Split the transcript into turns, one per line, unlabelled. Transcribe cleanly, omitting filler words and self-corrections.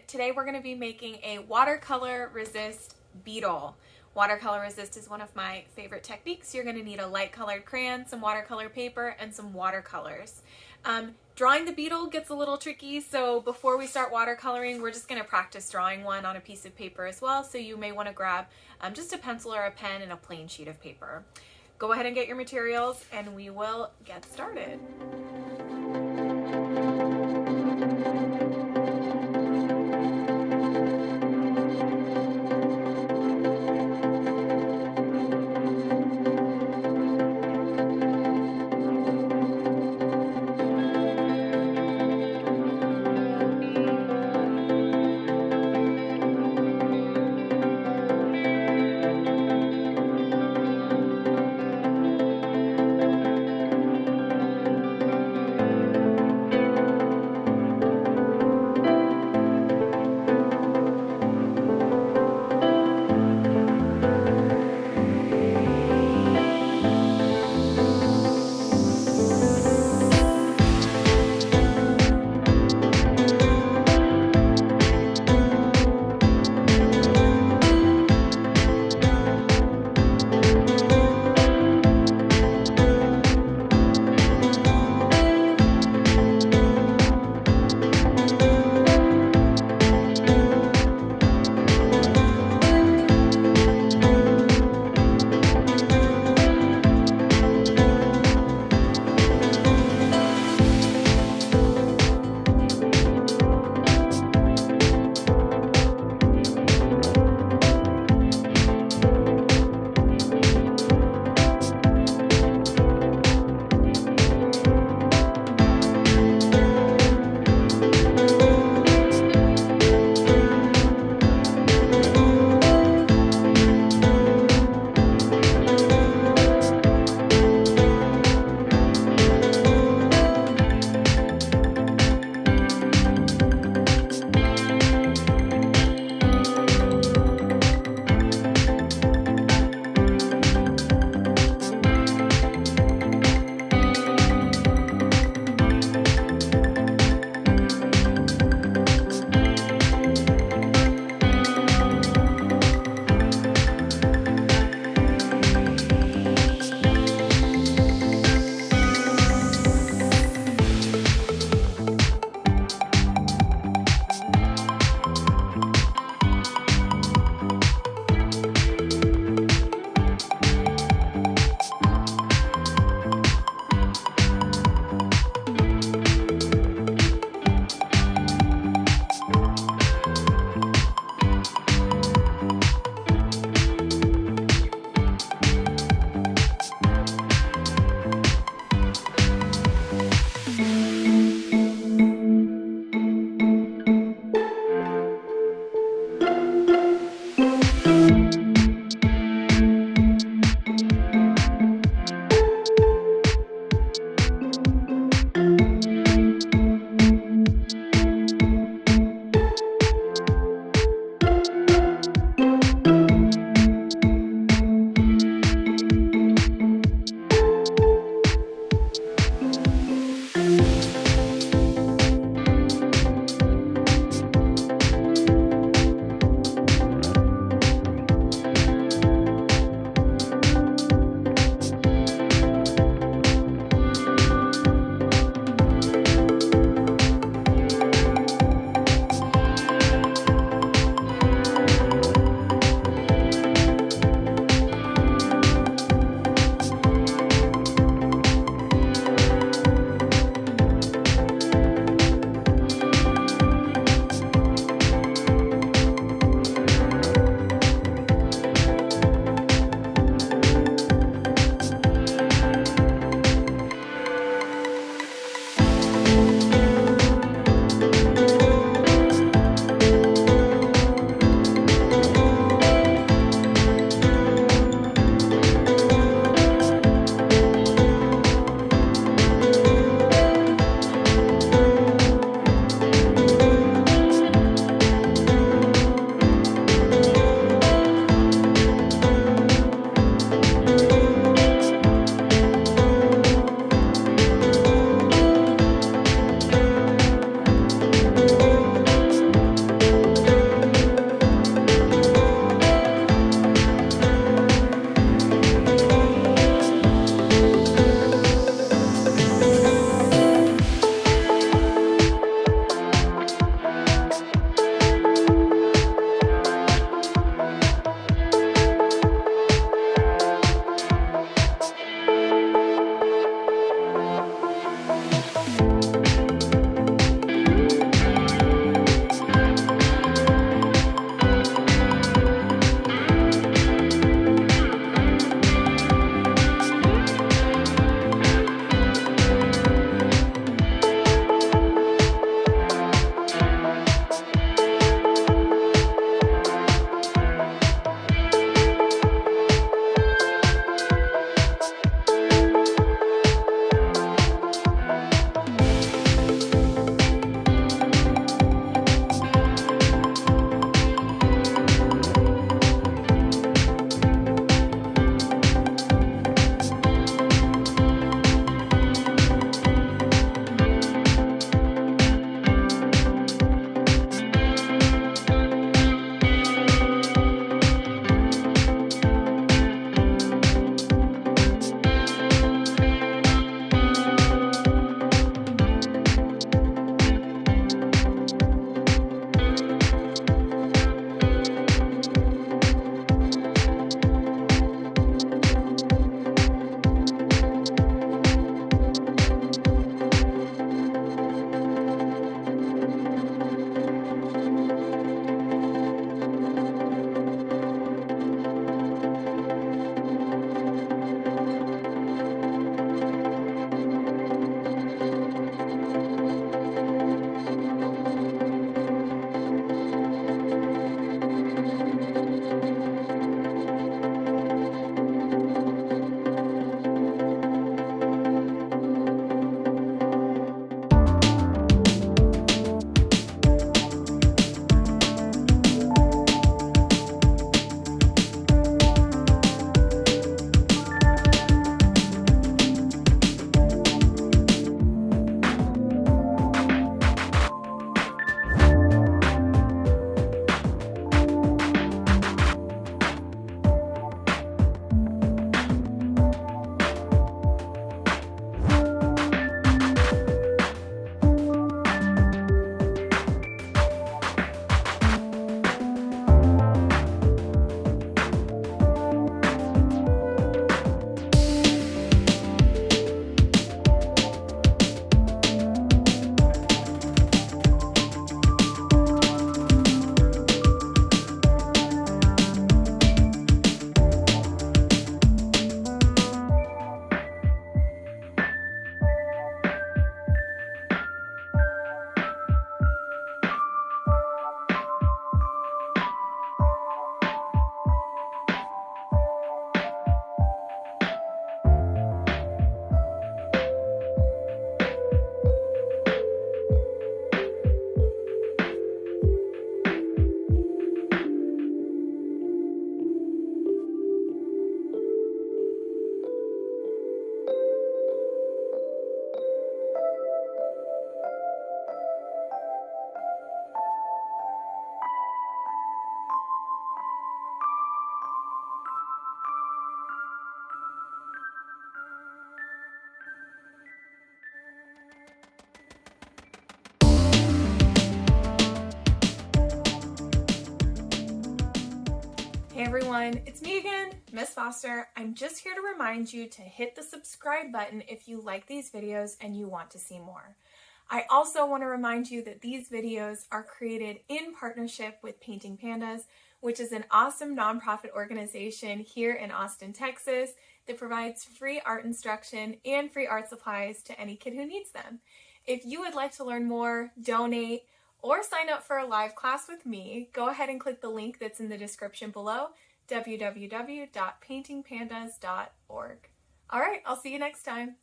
Today we're going to be making a watercolor resist beetle. Watercolor resist is one of my favorite techniques. You're going to need a light colored crayon, some watercolor paper, and some watercolors. Drawing the beetle gets a little tricky, so before we start watercoloring, we're just going to practice drawing one on a piece of paper as well, so you may want to grab just a pencil or a pen and a plain sheet of paper. Go ahead and get your materials and we will get started. Hey everyone, it's me again, Miss Foster. I'm just here to remind you to hit the subscribe button if you like these videos and you want to see more. I also want to remind you that these videos are created in partnership with Painting Pandas, which is an awesome nonprofit organization here in Austin, Texas, that provides free art instruction and free art supplies to any kid who needs them. If you would like to learn more, donate, or sign up for a live class with me, go ahead and click the link that's in the description below, www.paintingpandas.org. All right, I'll see you next time.